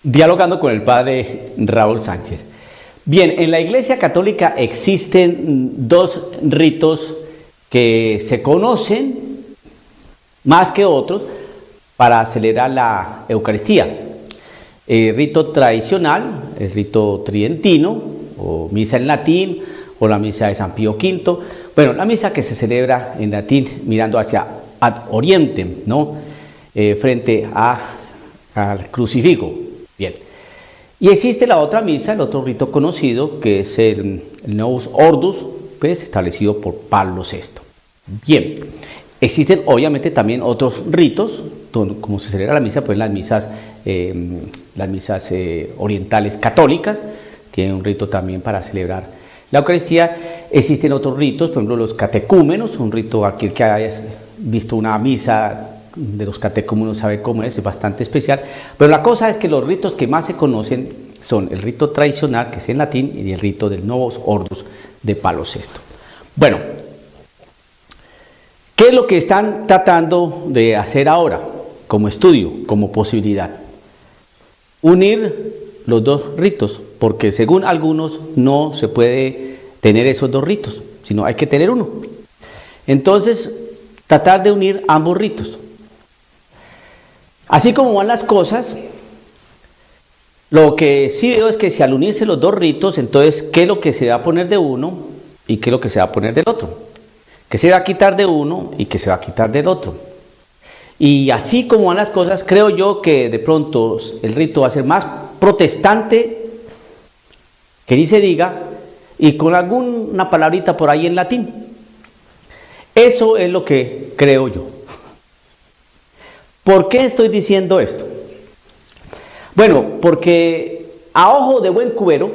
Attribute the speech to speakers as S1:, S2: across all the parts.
S1: Dialogando con el padre Raúl Sánchez. Bien, en la Iglesia Católica existen dos ritos que se conocen más que otros para celebrar la Eucaristía. El rito tradicional, el rito tridentino, o misa en latín, o la misa de San Pío V. Bueno, la misa que se celebra en latín mirando hacia ad orientem, ¿no? Frente al crucifijo. Bien. Y existe la otra misa, el otro rito conocido, que es el Novus Ordo, pues establecido por Pablo VI. Bien. Existen obviamente también otros ritos, como se celebra la misa, pues las misas orientales católicas tienen un rito también para celebrar la Eucaristía. Existen otros ritos, por ejemplo los catecúmenos, un rito, aquel que haya visto una misa de los catecúmenos sabe cómo es bastante especial, pero la cosa es que los ritos que más se conocen son el rito tradicional, que es en latín, y el rito del Novus Ordo de Pablo VI. Bueno, ¿qué es lo que están tratando de hacer ahora como estudio, como posibilidad? Unir los dos ritos, porque según algunos no se puede tener esos dos ritos, sino hay que tener uno. Entonces, tratar de unir ambos ritos. Así como van las cosas, lo que sí veo es que si al unirse los dos ritos, entonces, ¿qué es lo que se va a poner de uno y qué es lo que se va a poner del otro? ¿Qué se va a quitar de uno y qué se va a quitar del otro? Y así como van las cosas, creo yo que de pronto el rito va a ser más protestante, que ni se diga, y con alguna palabrita por ahí en latín. Eso es lo que creo yo. ¿Por qué estoy diciendo esto? Bueno, porque a ojo de buen cubero,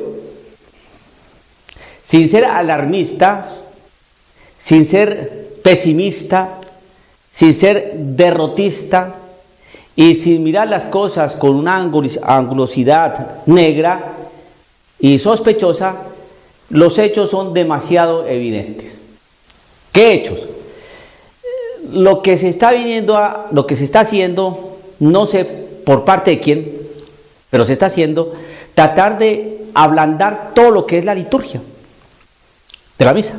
S1: sin ser alarmista, sin ser pesimista, sin ser derrotista y sin mirar las cosas con una angulosidad negra y sospechosa, los hechos son demasiado evidentes. ¿Qué hechos? Lo que se está haciendo, no sé por parte de quién, pero se está haciendo, tratar de ablandar todo lo que es la liturgia de la misa.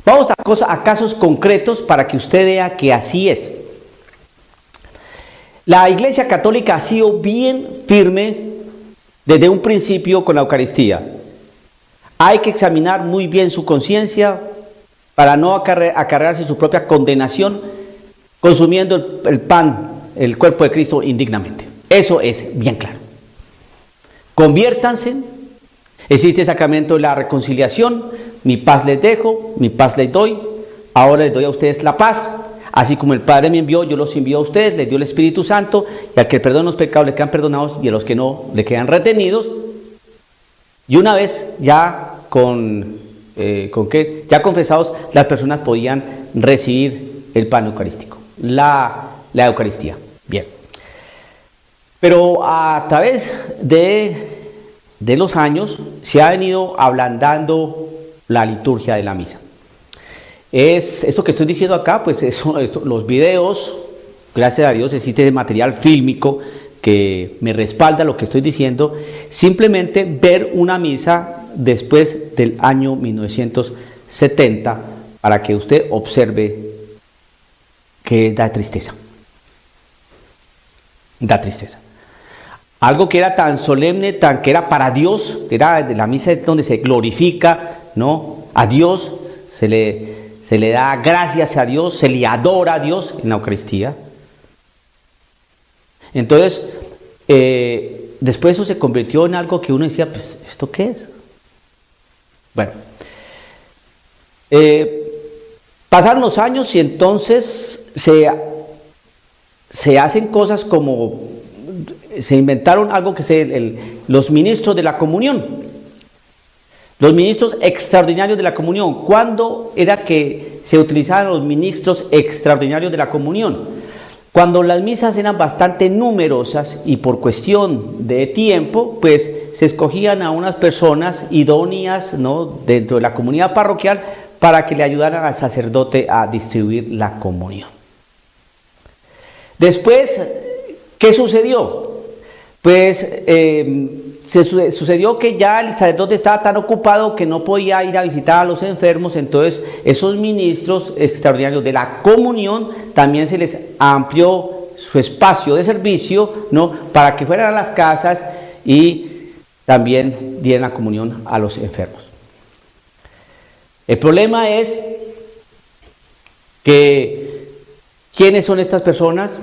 S1: Vamos a casos concretos para que usted vea que así es. La Iglesia Católica ha sido bien firme desde un principio con la Eucaristía. Hay que examinar muy bien su conciencia para no acarrearse su propia condenación consumiendo el pan, el cuerpo de Cristo indignamente. Eso es bien claro. Conviértanse, existe el sacramento de la reconciliación, mi paz les dejo, mi paz les doy, ahora les doy a ustedes la paz, así como el Padre me envió, yo los envío a ustedes, les dio el Espíritu Santo, y al que perdona los pecados le quedan perdonados, y a los que no le quedan retenidos, y una vez ya ya confesados, las personas podían recibir el pan eucarístico, la Eucaristía. Bien. Pero a través de los años se ha venido ablandando la liturgia de la misa. Esto que estoy diciendo acá, pues los videos, gracias a Dios existe material fílmico que me respalda lo que estoy diciendo. Simplemente ver una misa después del año 1970 para que usted observe que da tristeza. Da tristeza. Algo que era tan solemne, que era para Dios, era de la misa donde se glorifica, ¿no?, a Dios, se le da gracias a Dios, se le adora a Dios en la Eucaristía. Entonces, después eso se convirtió en algo que uno decía, pues, ¿esto qué es? Bueno, pasaron los años y entonces se hacen cosas como, se inventaron algo que es los ministros de la comunión, los ministros extraordinarios de la comunión. ¿Cuándo era que se utilizaban los ministros extraordinarios de la comunión? Cuando las misas eran bastante numerosas y por cuestión de tiempo, pues se escogían a unas personas idóneas, ¿no?, dentro de la comunidad parroquial para que le ayudaran al sacerdote a distribuir la comunión. Después, ¿qué sucedió? pues sucedió que ya el sacerdote estaba tan ocupado que no podía ir a visitar a los enfermos, entonces esos ministros extraordinarios de la comunión también se les amplió su espacio de servicio, ¿no?, para que fueran a las casas y también dieran la comunión a los enfermos. El problema es que ¿quiénes son estas personas?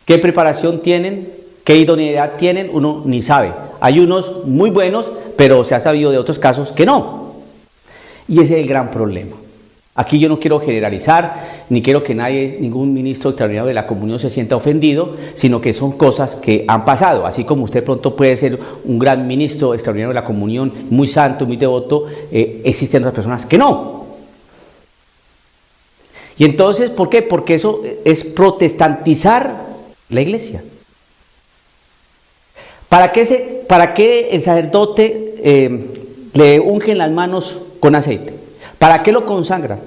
S1: ¿Qué preparación tienen? ¿Qué idoneidad tienen? Uno ni sabe. Hay unos muy buenos, pero se ha sabido de otros casos que no. Y ese es el gran problema. Aquí yo no quiero generalizar, ni quiero que nadie, ningún ministro extraordinario de la comunión se sienta ofendido, sino que son cosas que han pasado. Así como usted pronto puede ser un gran ministro extraordinario de la comunión, muy santo, muy devoto, existen otras personas que no. Y entonces, ¿por qué? Porque eso es protestantizar la iglesia. ¿Para qué el sacerdote le ungen las manos con aceite? ¿Para qué lo consagra?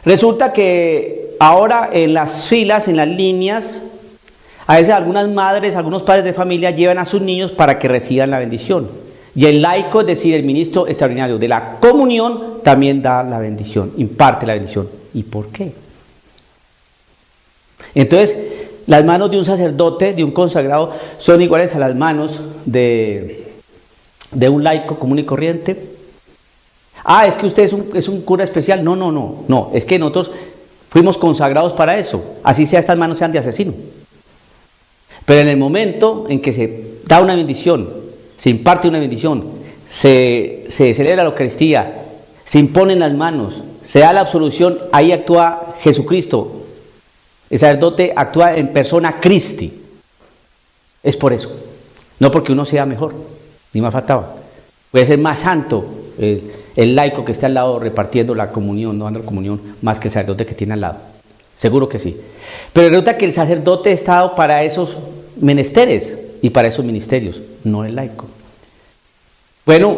S1: Resulta que ahora en las filas, en las líneas, a veces algunas madres, algunos padres de familia llevan a sus niños para que reciban la bendición. Y el laico, es decir, el ministro extraordinario de la comunión, también da la bendición, imparte la bendición. ¿Y por qué? Entonces, las manos de un sacerdote, de un consagrado, son iguales a las manos de un laico común y corriente. Es que usted es un cura especial. No, es que nosotros fuimos consagrados para eso. Así sea, estas manos sean de asesino. Pero en el momento en que se da una bendición, se imparte una bendición, se celebra la Eucaristía, se imponen las manos, se da la absolución, ahí actúa Jesucristo. El sacerdote actúa en persona Christi. Es por eso. No porque uno sea mejor, ni más faltaba. Puede ser más santo el laico que está al lado repartiendo la comunión, no dando la comunión, más que el sacerdote que tiene al lado. Seguro que sí. Pero resulta que el sacerdote está dado para esos menesteres y para esos ministerios, no el laico. Bueno,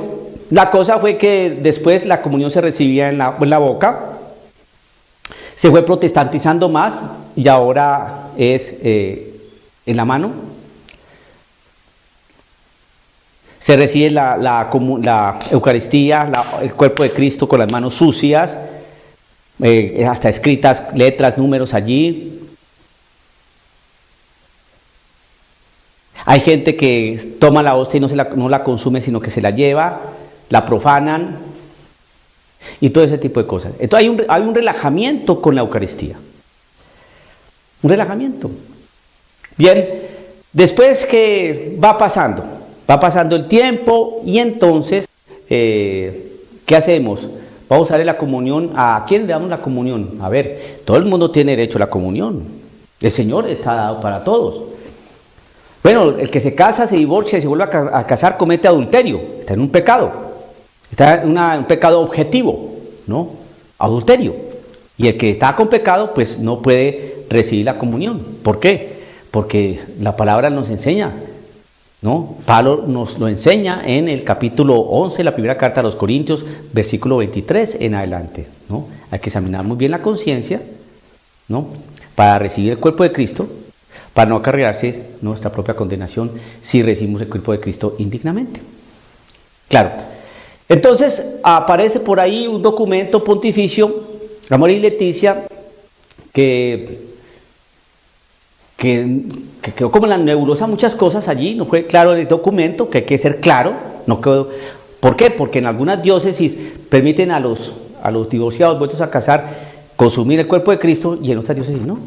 S1: la cosa fue que después la comunión se recibía en la boca, se fue protestantizando más y ahora es en la mano. Se recibe la Eucaristía, el cuerpo de Cristo con las manos sucias, hasta escritas letras, números allí. Hay gente que toma la hostia y no la consume, sino que se la lleva, la profanan y todo ese tipo de cosas. Entonces hay un relajamiento con la Eucaristía. Un relajamiento. Bien, después que va pasando el tiempo y entonces, ¿qué hacemos? Vamos a darle la comunión. ¿A quién le damos la comunión? A ver, todo el mundo tiene derecho a la comunión. El Señor está dado para todos. Bueno, el que se casa, se divorcia y se vuelve a casar comete adulterio. Está en un pecado. Está en un pecado objetivo, ¿no? Adulterio. Y el que está con pecado, pues no puede recibir la comunión. ¿Por qué? Porque la palabra nos enseña, ¿no? Pablo nos lo enseña en el capítulo 11, la primera carta a los Corintios, versículo 23 en adelante, ¿no? Hay que examinar muy bien la conciencia, ¿no?, para recibir el cuerpo de Cristo, para no acarrearse nuestra propia condenación si recibimos el cuerpo de Cristo indignamente. Claro. Entonces aparece por ahí un documento pontificio, Amor y Leticia, que quedó como en la nebulosa muchas cosas allí, no fue claro el documento, que hay que ser claro, no quedó. ¿Por qué? Porque en algunas diócesis permiten a los divorciados vueltos a casar consumir el cuerpo de Cristo y en otras diócesis no.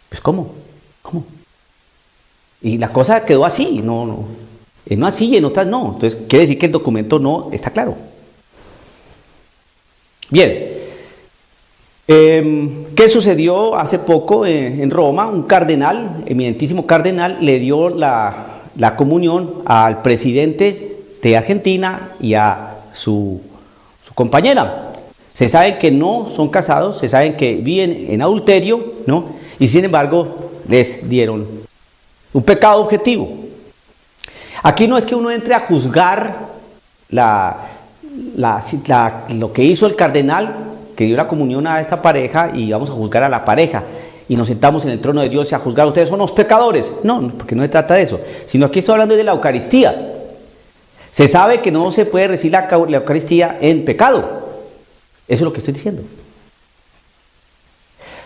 S1: Pues ¿cómo? Y la cosa quedó así, no así y en otras no. Entonces quiere decir que el documento no está claro. Bien. ¿Qué sucedió hace poco en Roma? Un cardenal, eminentísimo cardenal, le dio la comunión al presidente de Argentina y a su compañera. Se sabe que no son casados, se sabe que viven en adulterio, ¿no? Y sin embargo les dieron un pecado objetivo. Aquí no es que uno entre a juzgar lo que hizo el cardenal que dio la comunión a esta pareja y vamos a juzgar a la pareja y nos sentamos en el trono de Dios y a juzgar, ustedes son los pecadores. No, porque no se trata de eso, sino aquí estoy hablando de la Eucaristía. Se sabe que no se puede recibir la Eucaristía en pecado. Eso es lo que estoy diciendo.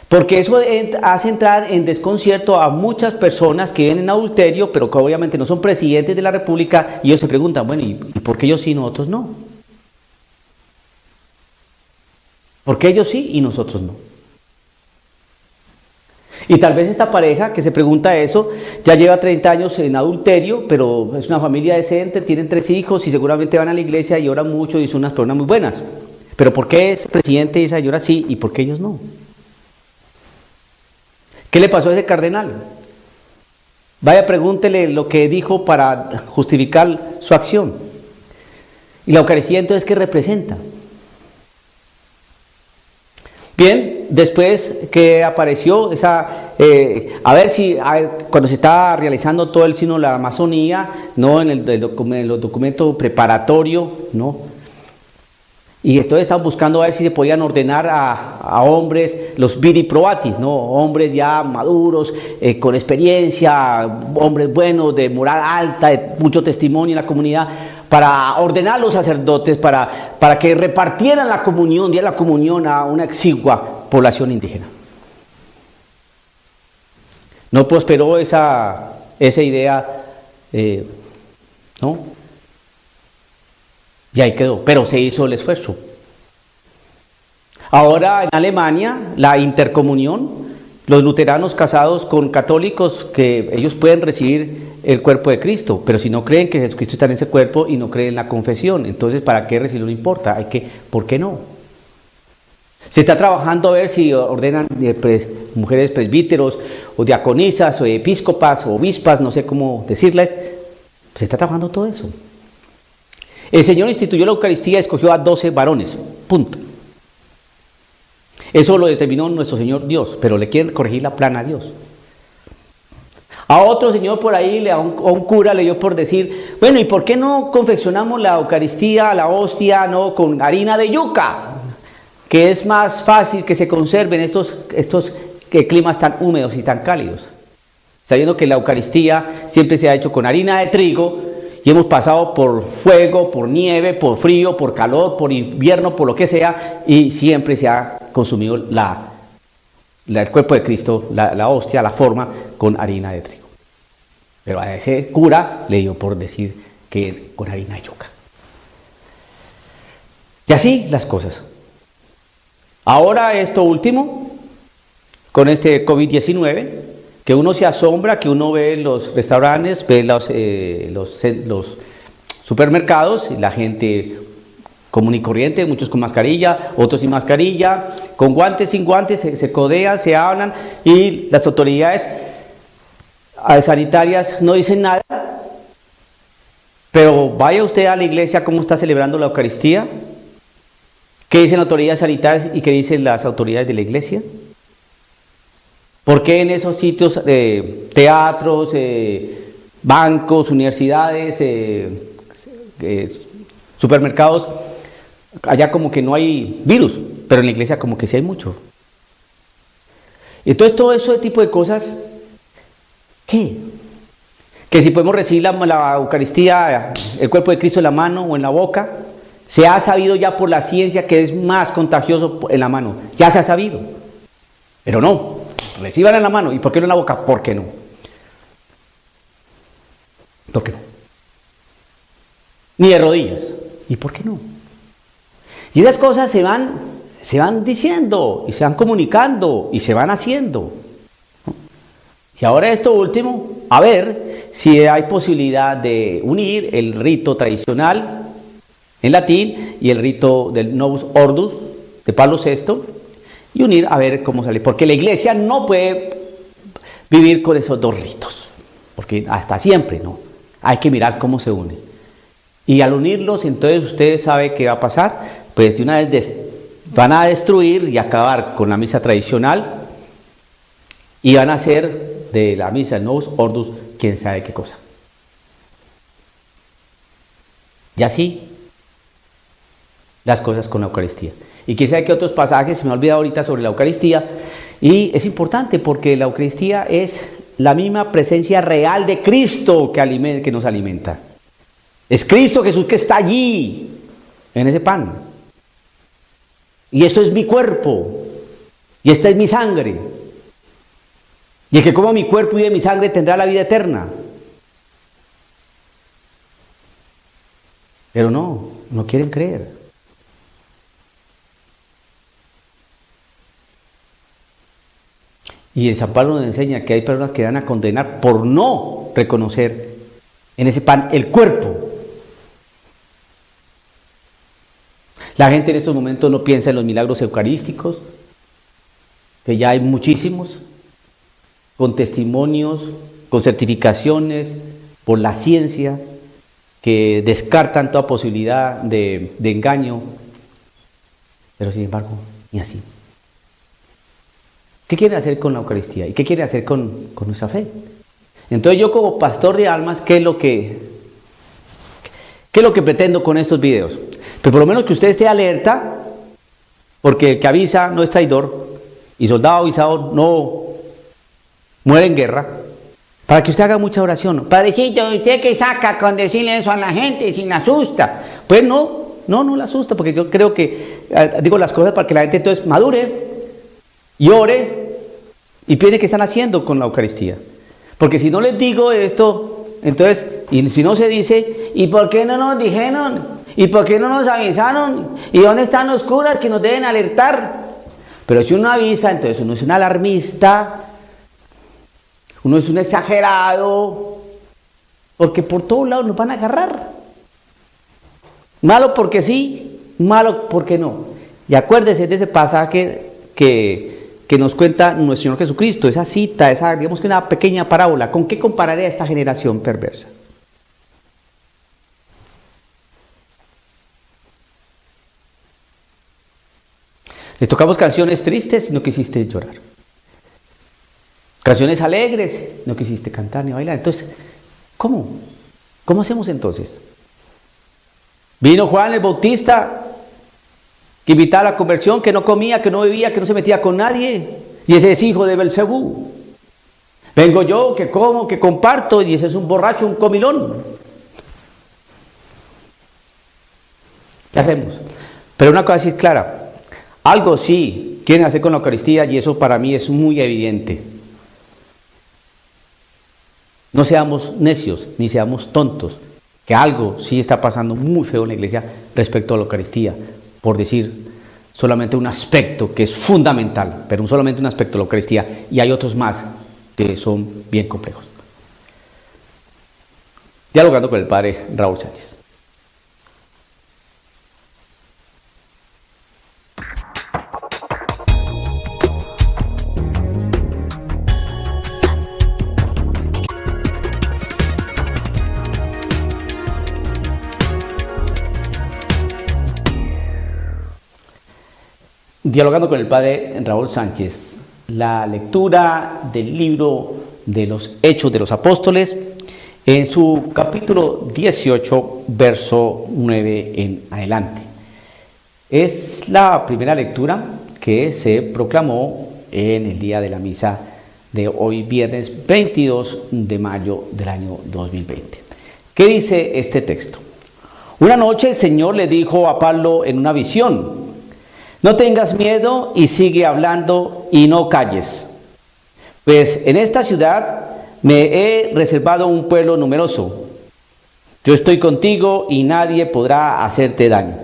S1: Porque eso hace entrar en desconcierto a muchas personas que viven en adulterio, pero que obviamente no son presidentes de la República, y ellos se preguntan, bueno, ¿y por qué ellos sí y nosotros no? ¿Por qué ellos sí y nosotros no? Y tal vez esta pareja que se pregunta eso, ya lleva 30 años en adulterio, pero es una familia decente, tienen 3 hijos y seguramente van a la iglesia y oran mucho y son unas personas muy buenas. Pero ¿por qué ese presidente y esa señora sí y por qué ellos no? ¿Qué le pasó a ese cardenal? Vaya, pregúntele lo que dijo para justificar su acción. ¿Y la Eucaristía entonces qué representa? Bien, después que apareció esa, cuando se estaba realizando todo el sínodo de la Amazonía, ¿no? En los documentos preparatorios, ¿no? Y entonces estaban buscando a ver si se podían ordenar a hombres, los viri probatis, ¿no? Hombres ya maduros, con experiencia, hombres buenos, de moral alta, de mucho testimonio en la comunidad, para ordenar a los sacerdotes, para que repartieran la comunión, dieran la comunión a una exigua población indígena. No prosperó esa idea, ¿no? Y ahí quedó, pero se hizo el esfuerzo. Ahora en Alemania, la intercomunión, los luteranos casados con católicos, que ellos pueden recibir el cuerpo de Cristo, pero si no creen que Jesucristo está en ese cuerpo y no creen en la confesión, entonces ¿para qué recibirlo? No importa, ¿por qué no? Se está trabajando a ver si ordenan mujeres presbíteros o diaconisas o episcopas o obispas, no sé cómo decirles. Se está trabajando todo eso. El Señor instituyó la Eucaristía y escogió a 12 varones, punto. Eso lo determinó nuestro Señor Dios, pero le quieren corregir la plana a Dios. A otro señor por ahí, a un cura le dio por decir, bueno, ¿y por qué no confeccionamos la Eucaristía, la hostia, no, con harina de yuca? Que es más fácil que se conserven estos climas tan húmedos y tan cálidos. Sabiendo que la Eucaristía siempre se ha hecho con harina de trigo, y hemos pasado por fuego, por nieve, por frío, por calor, por invierno, por lo que sea, y siempre se ha consumido el cuerpo de Cristo, la hostia, la forma, con harina de trigo. Pero a ese cura le dio por decir que con harina de yuca. Y así las cosas. Ahora esto último, con este COVID-19, que uno se asombra, que uno ve los restaurantes, ve los supermercados, y la gente común y corriente, muchos con mascarilla, otros sin mascarilla, con guantes, sin guantes, se codean, se hablan, y las autoridades sanitarias no dicen nada. Pero vaya usted a la iglesia, cómo está celebrando la Eucaristía, qué dicen las autoridades sanitarias y qué dicen las autoridades de la iglesia. ¿Por qué en esos sitios, teatros, bancos, universidades, supermercados, allá como que no hay virus, pero en la iglesia como que sí hay mucho? Entonces todo ese tipo de cosas, ¿qué? Que si podemos recibir la Eucaristía, el cuerpo de Cristo en la mano o en la boca, se ha sabido ya por la ciencia que es más contagioso en la mano, ya se ha sabido, pero no. Reciban en la mano. ¿Y por qué no en la boca? ¿Por qué no? ¿Por qué no? Ni de rodillas. ¿Y por qué no? Y esas cosas se van diciendo y se van comunicando y se van haciendo. Y ahora esto último, a ver si hay posibilidad de unir el rito tradicional en latín y el rito del Novus Ordo de Pablo VI, y unir a ver cómo sale, porque la iglesia no puede vivir con esos dos ritos, porque hasta siempre no, hay que mirar cómo se une, y al unirlos entonces ustedes saben qué va a pasar, pues de una vez van a destruir y acabar con la misa tradicional, y van a hacer de la misa Novus Ordo quién sabe qué cosa. Y así las cosas con la Eucaristía. Y quién sabe qué otros pasajes, se me ha olvidado ahorita sobre la Eucaristía, Y es importante porque la Eucaristía es la misma presencia real de Cristo que nos alimenta. Es Cristo Jesús que está allí, en ese pan. Y esto es mi cuerpo, y esta es mi sangre. Y el que coma mi cuerpo y de mi sangre tendrá la vida eterna. Pero no quieren creer. Y el San Pablo nos enseña que hay personas que van a condenar por no reconocer en ese pan el cuerpo. La gente en estos momentos no piensa en los milagros eucarísticos, que ya hay muchísimos, con testimonios, con certificaciones, por la ciencia, que descartan toda posibilidad de engaño. Pero sin embargo, ni así. ¿Qué quiere hacer con la Eucaristía? ¿Y qué quiere hacer con nuestra fe? Entonces yo como pastor de almas, ¿qué es lo que pretendo con estos videos? Pues por lo menos que usted esté alerta, porque el que avisa no es traidor, y soldado avisado no muere en guerra, para que usted haga mucha oración. Padrecito, ¿usted qué saca con decirle eso a la gente si la asusta? Pues no la asusta, porque yo creo que digo las cosas para que la gente entonces madure y ore y piense qué están haciendo con la Eucaristía. Porque si no les digo esto, entonces, y si no se dice, ¿y por qué no nos dijeron? ¿Y por qué no nos avisaron? ¿Y dónde están los curas que nos deben alertar? Pero si uno avisa, entonces uno es un alarmista, uno es un exagerado, porque por todos lados nos van a agarrar. Malo porque sí, malo porque no. Y acuérdese de ese pasaje que nos cuenta nuestro Señor Jesucristo, esa cita, digamos que una pequeña parábola. ¿Con qué compararé a esta generación perversa? Les tocamos canciones tristes y no quisiste llorar. Canciones alegres, no quisiste cantar ni bailar. Entonces, ¿cómo? ¿Cómo hacemos entonces? Vino Juan el Bautista, que invitaba a la conversión, que no comía, que no bebía, que no se metía con nadie. Y ese es hijo de Belcebú. Vengo yo, que como, que comparto, y ese es un borracho, un comilón. ¿Qué hacemos? Pero una cosa sí es clara. Algo sí quieren hacer con la Eucaristía, y eso para mí es muy evidente. No seamos necios, ni seamos tontos, que algo sí está pasando muy feo en la iglesia respecto a la Eucaristía, por decir solamente un aspecto que es fundamental, pero solamente un aspecto de la Eucaristía, y hay otros más que son bien complejos. Dialogando con el padre Raúl Sánchez. Dialogando con el padre Raúl Sánchez, la lectura del libro de los Hechos de los Apóstoles, en su capítulo 18, verso 9 en adelante. Es la primera lectura que se proclamó en el día de la misa de hoy, viernes 22 de mayo del año 2020. ¿Qué dice este texto? Una noche el Señor le dijo a Pablo en una visión: no tengas miedo y sigue hablando y no calles, pues en esta ciudad me he reservado un pueblo numeroso. Yo estoy contigo y nadie podrá hacerte daño.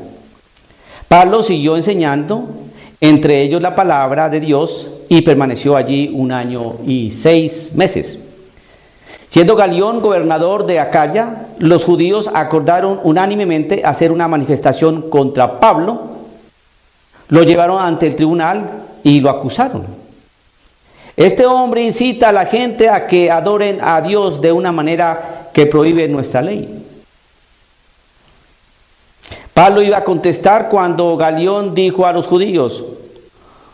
S1: Pablo siguió enseñando, entre ellos la palabra de Dios, y permaneció allí 1 año y 6 meses. Siendo Galión gobernador de Acaya, los judíos acordaron unánimemente hacer una manifestación contra Pablo. Lo llevaron ante el tribunal y lo acusaron. Este hombre incita a la gente a que adoren a Dios de una manera que prohíbe nuestra ley. Pablo iba a contestar cuando Galión dijo a los judíos: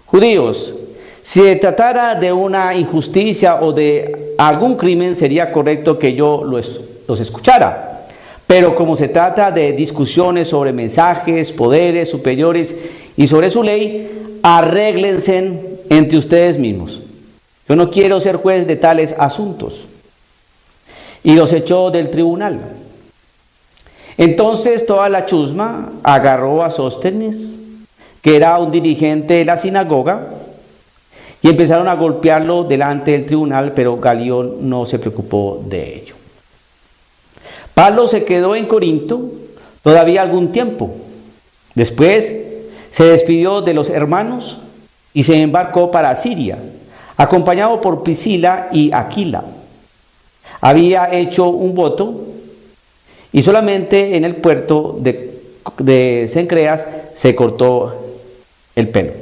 S1: judíos, si se tratara de una injusticia o de algún crimen, sería correcto que yo los escuchara. Pero como se trata de discusiones sobre mensajes, poderes superiores y sobre su ley, arréglense entre ustedes mismos. Yo no quiero ser juez de tales asuntos. Y los echó del tribunal. Entonces toda la chusma agarró a Sóstenes, que era un dirigente de la sinagoga, y empezaron a golpearlo delante del tribunal, pero Galión no se preocupó de ello. Pablo se quedó en Corinto todavía algún tiempo. Después se despidió de los hermanos y se embarcó para Siria, acompañado por Priscila y Aquila. Había hecho un voto y solamente en el puerto de Cencreas se cortó el pelo.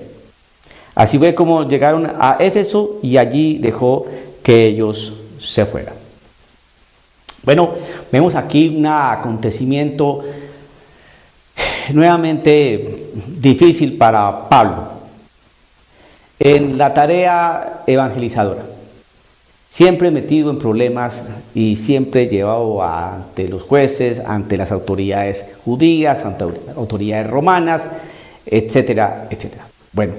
S1: Así fue como llegaron a Éfeso y allí dejó que ellos se fueran. Bueno, vemos aquí un acontecimiento nuevamente difícil para Pablo en la tarea evangelizadora. Siempre metido en problemas y siempre llevado ante los jueces, ante las autoridades judías, ante autoridades romanas, etcétera, etcétera. Bueno,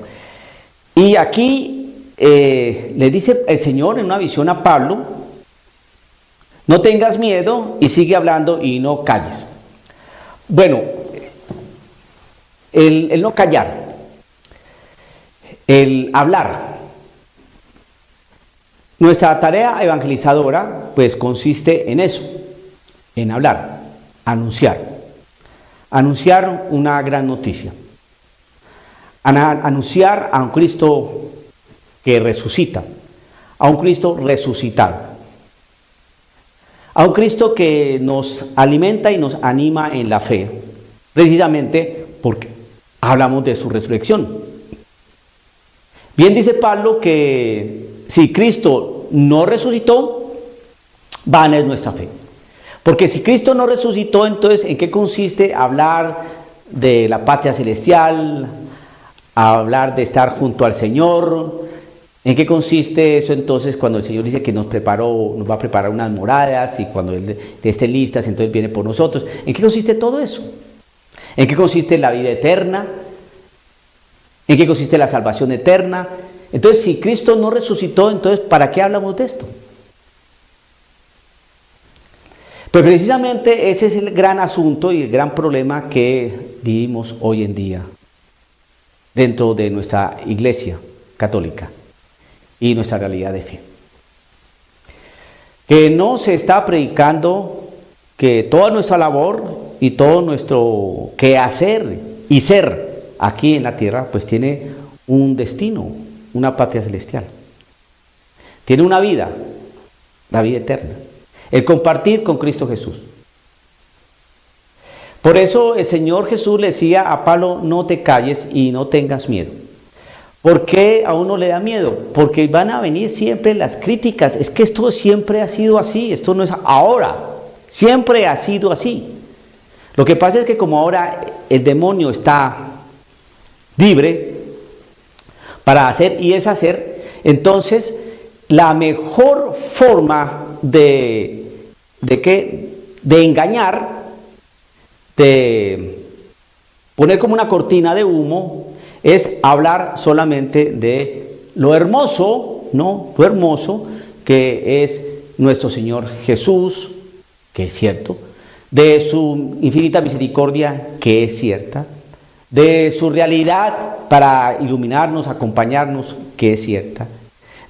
S1: y aquí le dice el Señor en una visión a Pablo: no tengas miedo y sigue hablando y no calles. Bueno, el no callar, el hablar. Nuestra tarea evangelizadora pues consiste en eso, en hablar, anunciar una gran noticia, anunciar a un Cristo que resucita, a un Cristo resucitado, a un Cristo que nos alimenta y nos anima en la fe, precisamente porque hablamos de su resurrección. Bien dice Pablo que si Cristo no resucitó, vana es nuestra fe. Porque si Cristo no resucitó, entonces ¿en qué consiste hablar de la patria celestial, hablar de estar junto al Señor? ¿En qué consiste eso entonces cuando el Señor dice que nos va a preparar unas moradas y cuando Él esté listas, entonces viene por nosotros? ¿En qué consiste todo eso? ¿En qué consiste la vida eterna? ¿En qué consiste la salvación eterna? Entonces, si Cristo no resucitó, entonces ¿para qué hablamos de esto? Pues precisamente ese es el gran asunto y el gran problema que vivimos hoy en día dentro de nuestra iglesia católica y nuestra realidad de fe. Que no se está predicando que toda nuestra labor y todo nuestro quehacer y ser aquí en la tierra pues tiene un destino, una patria celestial. Tiene una vida, la vida eterna. El compartir con Cristo Jesús. Por eso el Señor Jesús le decía a Pablo: no te calles y no tengas miedo. ¿Por qué a uno le da miedo? Porque van a venir siempre las críticas. Es que esto siempre ha sido así, esto no es ahora, siempre ha sido así. Lo que pasa es que como ahora el demonio está libre para hacer y deshacer, entonces la mejor forma de engañar, de poner como una cortina de humo, es hablar solamente de lo hermoso, ¿no? Lo hermoso que es nuestro Señor Jesús, que es cierto, de su infinita misericordia, que es cierta, de su realidad para iluminarnos, acompañarnos, que es cierta,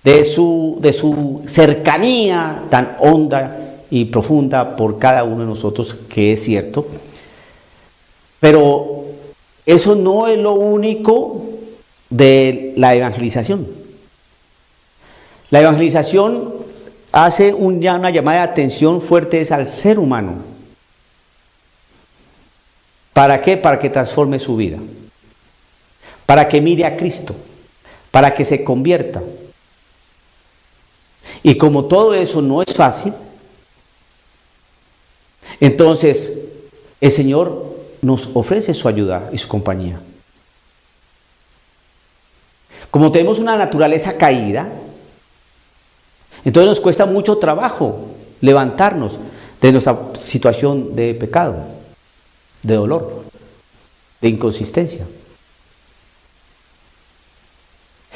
S1: de su cercanía tan honda y profunda por cada uno de nosotros, que es cierto. Pero eso no es lo único de la evangelización. La evangelización hace una llamada de atención fuerte al ser humano. ¿Para qué? Para que transforme su vida, para que mire a Cristo, para que se convierta. Y como todo eso no es fácil, entonces el Señor nos ofrece su ayuda y su compañía. Como tenemos una naturaleza caída, entonces nos cuesta mucho trabajo levantarnos de nuestra situación de pecado, de dolor, de inconsistencia.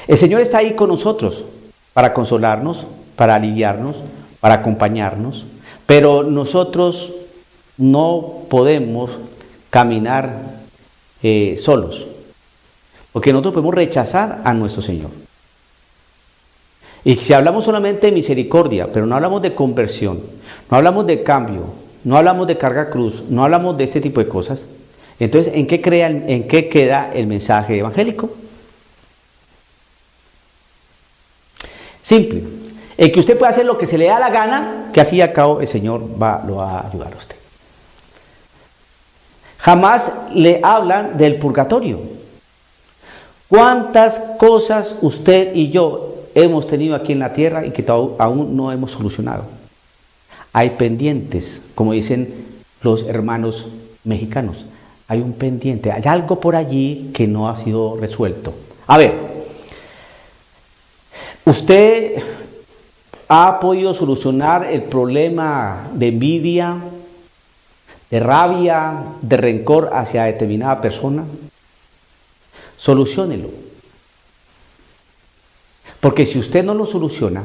S1: El Señor está ahí con nosotros para consolarnos, para aliviarnos, para acompañarnos, pero nosotros no podemos caminar solos, porque nosotros podemos rechazar a nuestro Señor. Y si hablamos solamente de misericordia, pero no hablamos de conversión, no hablamos de cambio, no hablamos de carga cruz, no hablamos de este tipo de cosas, entonces ¿en qué queda el mensaje evangélico? Simple, el que usted pueda hacer lo que se le da la gana, que al fin y al cabo el Señor lo va a ayudar a usted. Jamás le hablan del purgatorio. ¿Cuántas cosas usted y yo hemos tenido aquí en la tierra y que aún no hemos solucionado? Hay pendientes, como dicen los hermanos mexicanos. Hay un pendiente, hay algo por allí que no ha sido resuelto. A ver, ¿usted ha podido solucionar el problema de envidia, de rabia, de rencor hacia determinada persona? Soluciónelo. Porque si usted no lo soluciona,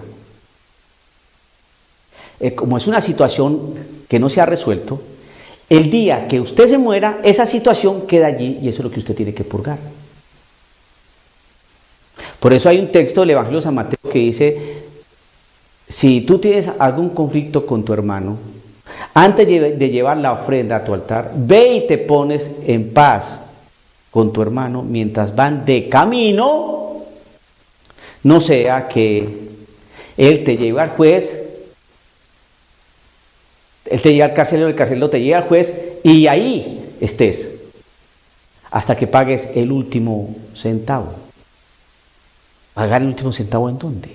S1: como es una situación que no se ha resuelto, el día que usted se muera, esa situación queda allí y eso es lo que usted tiene que purgar. Por eso hay un texto del Evangelio de San Mateo que dice, si tú tienes algún conflicto con tu hermano, antes de llevar la ofrenda a tu altar, ve y te pones en paz con tu hermano mientras van de camino, no sea que él te lleve al juez, él te lleva al carcelero, el carcelero te lleva al juez y ahí estés hasta que pagues el último centavo. ¿Pagar el último centavo en dónde?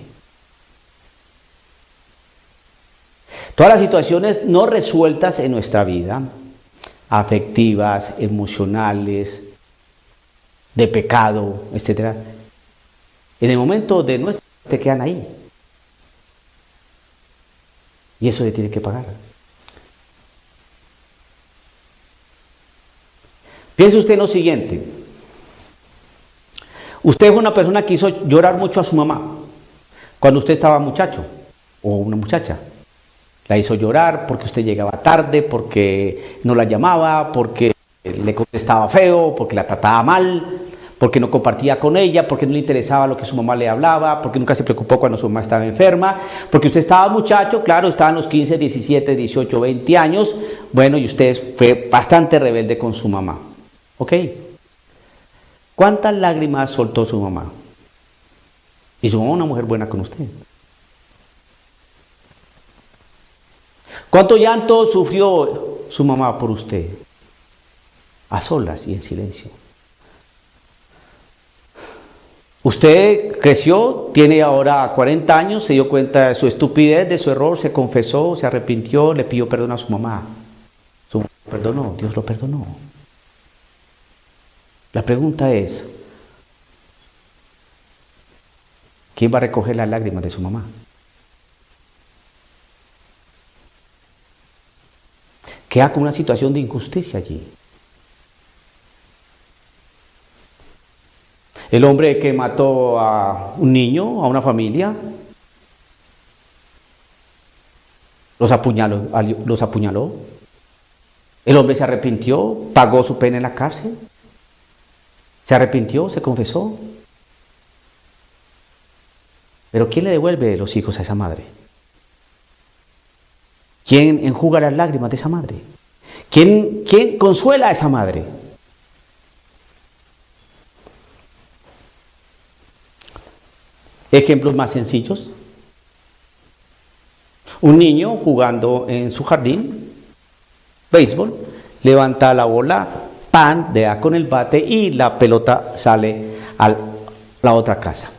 S1: Todas las situaciones no resueltas en nuestra vida, afectivas, emocionales, de pecado, etc., en el momento de nuestra te quedan ahí. Y eso se tiene que pagar. Piense usted en lo siguiente. Usted es una persona que hizo llorar mucho a su mamá cuando usted estaba muchacho o una muchacha. La hizo llorar porque usted llegaba tarde, porque no la llamaba, porque le contestaba feo, porque la trataba mal, porque no compartía con ella, porque no le interesaba lo que su mamá le hablaba, porque nunca se preocupó cuando su mamá estaba enferma, porque usted estaba muchacho, claro, estaba en los 15, 17, 18, 20 años, bueno, y usted fue bastante rebelde con su mamá. ¿Ok? ¿Cuántas lágrimas soltó su mamá? Y su mamá una mujer buena con usted. ¿Cuánto llanto sufrió su mamá por usted? A solas y en silencio. Usted creció, tiene ahora 40 años, se dio cuenta de su estupidez, de su error, se confesó, se arrepintió, le pidió perdón a su mamá. Su mamá lo perdonó, Dios lo perdonó. La pregunta es, ¿quién va a recoger las lágrimas de su mamá? Queda con una situación de injusticia allí. El hombre que mató a un niño, a una familia, los apuñaló. El hombre se arrepintió, pagó su pena en la cárcel. Se arrepintió, se confesó. Pero ¿quién le devuelve los hijos a esa madre? ¿Quién enjuga las lágrimas de esa madre? ¿Quién consuela a esa madre? Ejemplos más sencillos. Un niño jugando en su jardín, béisbol, levanta la bola, pan, da con el bate y la pelota sale a la otra casa,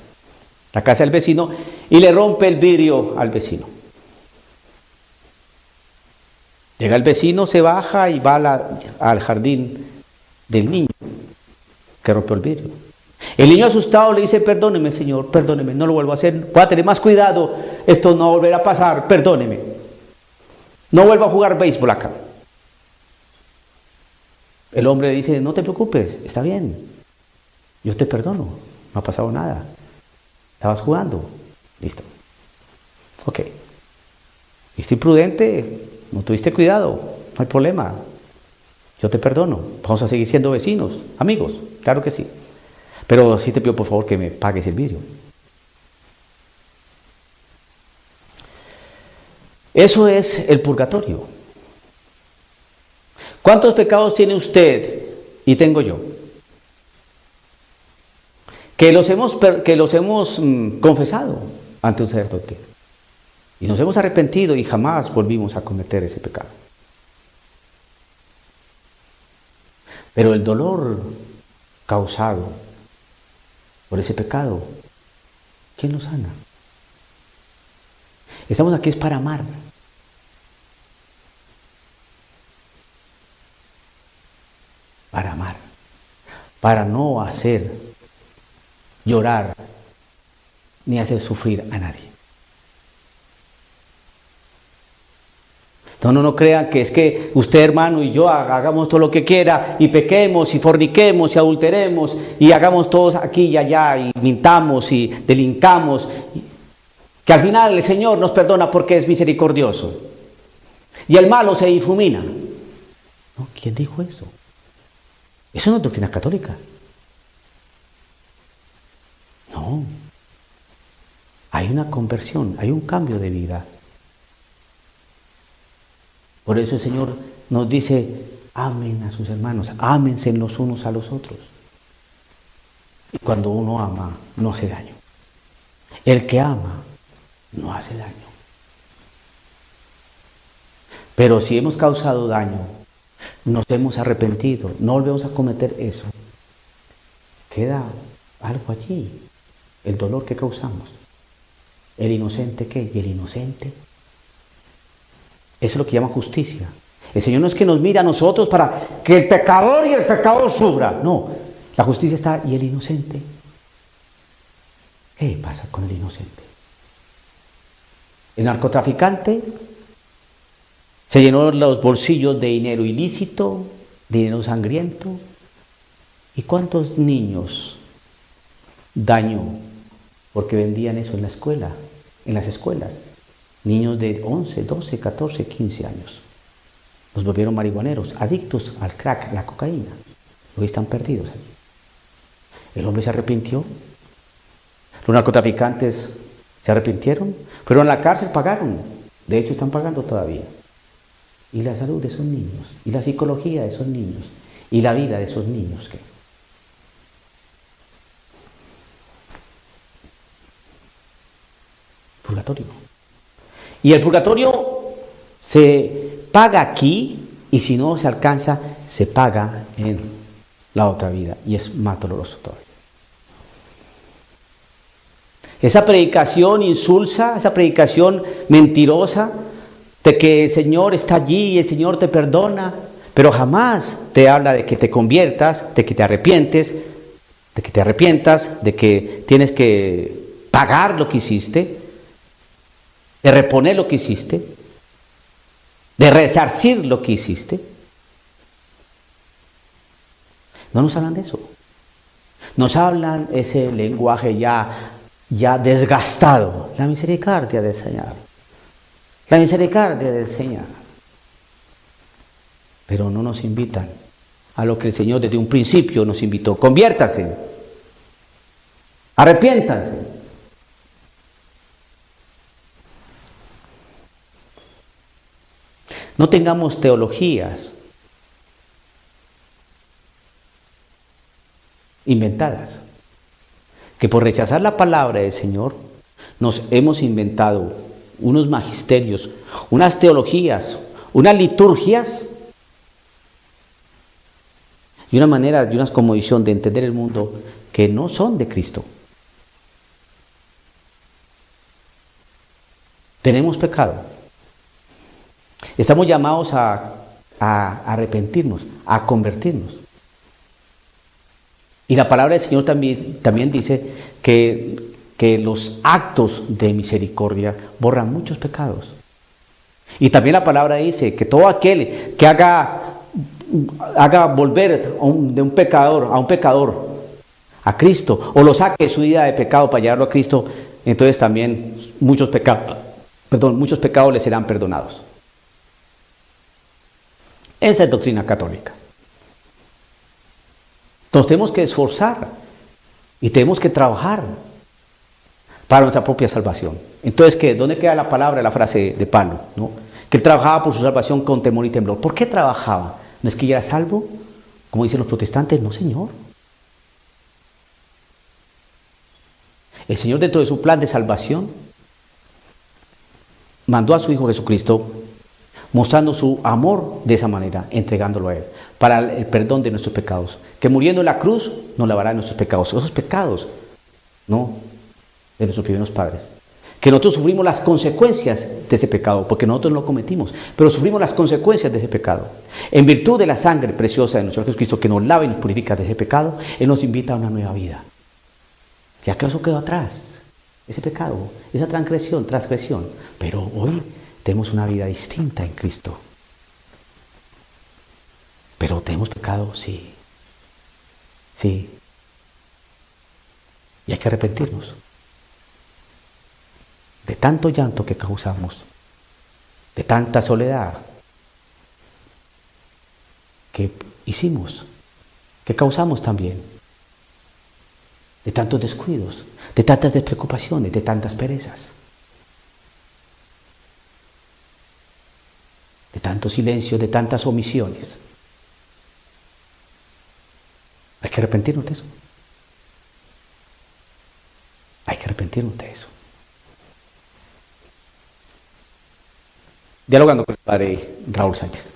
S1: la casa del vecino, y le rompe el vidrio al vecino. Llega el vecino, se baja y va al jardín del niño que rompió el vidrio. El niño asustado le dice, perdóneme señor, perdóneme, no lo vuelvo a hacer, voy a tener más cuidado, esto no volverá a pasar, perdóneme. No vuelvo a jugar béisbol acá. El hombre dice, no te preocupes, está bien, yo te perdono, no ha pasado nada. Estabas jugando. Listo. Ok. Fuiste imprudente, no tuviste cuidado, no hay problema. Yo te perdono. Vamos a seguir siendo vecinos, amigos, claro que sí. Pero sí te pido por favor que me pagues el vidrio. Eso es el purgatorio. ¿Cuántos pecados tiene usted y tengo yo? Que los hemos confesado ante un sacerdote. Y nos hemos arrepentido y jamás volvimos a cometer ese pecado. Pero el dolor causado por ese pecado, ¿quién lo sana? Estamos aquí es para amar. Para amar. Para no hacer llorar ni hacer sufrir a nadie. No crean que es que usted, hermano, y yo hagamos todo lo que quiera y pequemos y forniquemos y adulteremos y hagamos todos aquí y allá y mintamos y delincamos, que al final el Señor nos perdona porque es misericordioso y el malo se difumina. No, ¿quién dijo eso? Eso no es doctrina católica. No. Hay una conversión, hay un cambio de vida. Por eso el Señor nos dice, amen a sus hermanos, ámense los unos a los otros. Y cuando uno ama, no hace daño. El que ama, no hace daño. Pero si hemos causado daño, nos hemos arrepentido, no volvemos a cometer eso, queda algo allí, el dolor que causamos. ¿El inocente qué? ¿Y el inocente? Eso es lo que llama justicia. El Señor no es que nos mire a nosotros para que el pecador y el pecado sufra. No, la justicia está, ¿y el inocente? ¿Qué pasa con el inocente? El narcotraficante se llenó los bolsillos de dinero ilícito, dinero sangriento. ¿Y cuántos niños dañó porque vendían eso en la escuela, en las escuelas? Niños de 11, 12, 14, 15 años. Los volvieron marihuaneros, adictos al crack, a la cocaína. Hoy están perdidos allí. El hombre se arrepintió. Los narcotraficantes se arrepintieron. Fueron a la cárcel, pagaron. De hecho, están pagando todavía. Y la salud de esos niños, y la psicología de esos niños, y la vida de esos niños. ¿Qué? Purgatorio. Y el purgatorio se paga aquí, y si no se alcanza, se paga en la otra vida, y es más doloroso todavía. Esa predicación insulsa, esa predicación mentirosa, de que el Señor está allí y el Señor te perdona, pero jamás te habla de que te conviertas, de que te arrepientes, de que tienes que pagar lo que hiciste, de reponer lo que hiciste, de resarcir lo que hiciste. No nos hablan de eso. Nos hablan ese lenguaje ya desgastado. La misericordia del Señor. La misericordia del Señor. Pero no nos invitan a lo que el Señor desde un principio nos invitó. Conviértase. Arrepiéntanse. No tengamos teologías inventadas, que por rechazar la palabra del Señor nos hemos inventado unos magisterios, unas teologías, unas liturgias y una manera y una cosmovisión de entender el mundo que no son de Cristo. Tenemos pecado. Estamos llamados a arrepentirnos, a convertirnos. Y la palabra del Señor también dice que los actos de misericordia borran muchos pecados. Y también la palabra dice que todo aquel que haga volver de un pecador a Cristo, o lo saque de su vida de pecado para llevarlo a Cristo, entonces también muchos pecados les serán perdonados. Esa es doctrina católica. Entonces tenemos que esforzar y tenemos que trabajar para nuestra propia salvación. Entonces, ¿qué? ¿Dónde queda la palabra, la frase de Pablo? ¿No? Que él trabajaba por su salvación con temor y temblor. ¿Por qué trabajaba? ¿No es que ya era salvo? Como dicen los protestantes, no, Señor. El Señor, dentro de su plan de salvación, mandó a su Hijo Jesucristo mostrando su amor de esa manera, entregándolo a Él, para el perdón de nuestros pecados. Que muriendo en la cruz nos lavará nuestros pecados. Esos pecados, ¿no?, de nuestros primeros padres. Que nosotros sufrimos las consecuencias de ese pecado, porque nosotros no lo cometimos, pero sufrimos las consecuencias de ese pecado. En virtud de la sangre preciosa de nuestro Jesucristo, que nos lava y nos purifica de ese pecado, Él nos invita a una nueva vida. Ya que eso quedó atrás, ese pecado, esa transgresión, pero hoy tenemos una vida distinta en Cristo. Pero tenemos pecado, sí. Y hay que arrepentirnos de tanto llanto que causamos, de tanta soledad que hicimos, que causamos también, de tantos descuidos, de tantas despreocupaciones, de tantas perezas, de tanto silencio, de tantas omisiones. Hay que arrepentirnos de eso. Hay que arrepentirnos de eso. Dialogando con el padre Raúl Sánchez.